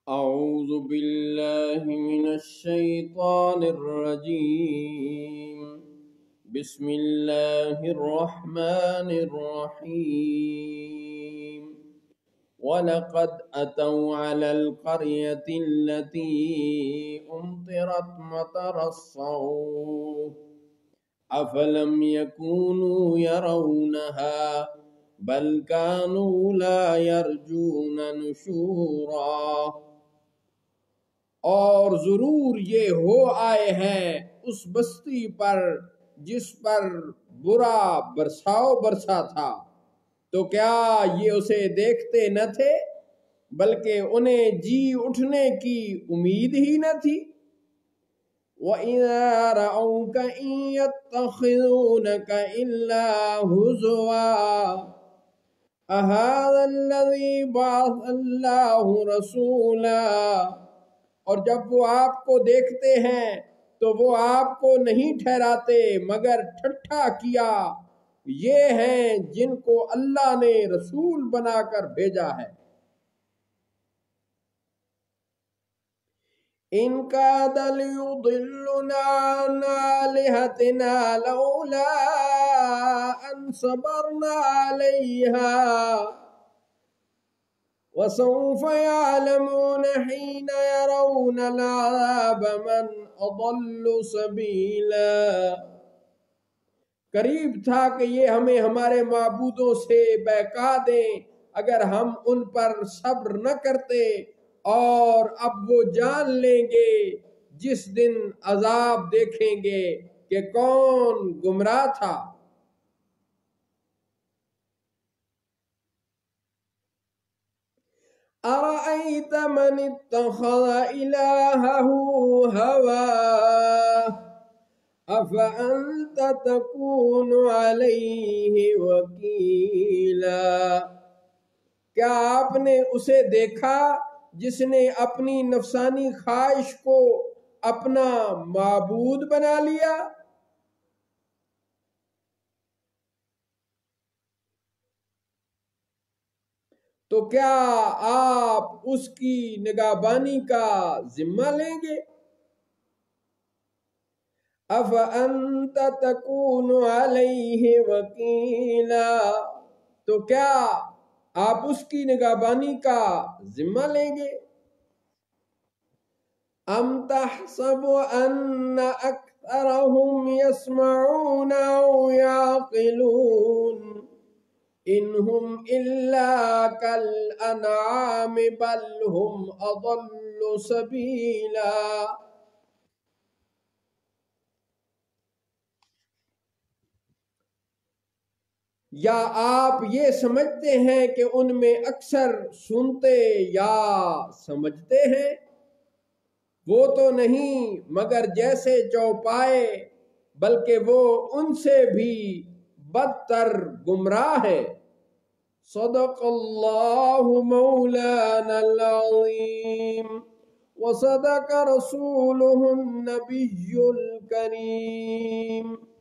أعوذ بالله من الشيطان الرجيم. بسم الله الرحمن الرحيم. ولقد أتوا على القرية التي أمطرت مطر الصوت أفلم يكونوا يرونها بل كانوا لا يرجون نشورا۔ اور ضرور یہ ہو آئے ہیں اس بستی پر جس پر برا برساؤ برسا تھا، تو کیا یہ اسے دیکھتے نہ تھے بلکہ انہیں جی اٹھنے کی امید ہی نہ تھی۔ وَإِذَا رَأَوْكَ إِن يَتَّخِذُونَكَ إِلَّا هُزُوًا أَهَذَا الَّذِي بَعَثَ اللَّهُ رَسُولًا۔ اور جب وہ آپ کو دیکھتے ہیں تو وہ آپ کو نہیں ٹھہراتے مگر ٹھٹھا کیا، یہ ہیں جن کو اللہ نے رسول بنا کر بھیجا ہے۔ إِن كَادَ لِيُضِلُّنَا عَنْ آلِهَتِنَا لَوْلَا أَنْ صَبَرْنَا عَلَيْهَا وَسَوْفَ يَعْلَمُونَ حِينَ يَرَوْنَ الْعَذَابَ مَنْ أَضَلُّ سَبِيلًا۔ قریب تھا کہ یہ ہمیں ہمارے معبودوں سے بہکا دیں اگر ہم ان پر صبر نہ کرتے، اور اب وہ جان لیں گے جس دن عذاب دیکھیں گے کہ کون گمراہ تھا۔ أَرَأَيْتَ مَنِ اتَّخَذَ إِلَٰهَهُ هَوَاهُ أَفَأَنْتَ تَكُونُ عَلَيْهِ وَكِيلًا۔ کیا آپ نے اسے دیکھا جس نے اپنی نفسانی خواہش کو اپنا معبود بنا لیا؟ تو کیا آپ اس کی نگہبانی کا ذمہ لیں گے؟ أَفَأَنْتَ تَكُونُ عَلَيْهِ وَكِيلًا۔ تو کیا آپ اس کی نگہبانی کا ذمہ لیں گے؟ أَمْ تَحْسَبُ أَنَّ أَكْثَرَهُمْ يَسْمَعُونَ أَوْ يَعْقِلُونَ إِنْ هُمْ إِلَّا كَالْأَنْعَامِ بَلْ هُمْ أَضَلُّ سَبِيلًا۔ یا آپ یہ سمجھتے ہیں کہ ان میں اکثر سنتے یا سمجھتے ہیں؟ وہ تو نہیں مگر جیسے چوپائے، بلکہ وہ ان سے بھی بدتر گمراہ ہے۔ صدق اللہ مولانا العظیم وصدق رسولہ النبی الکریم۔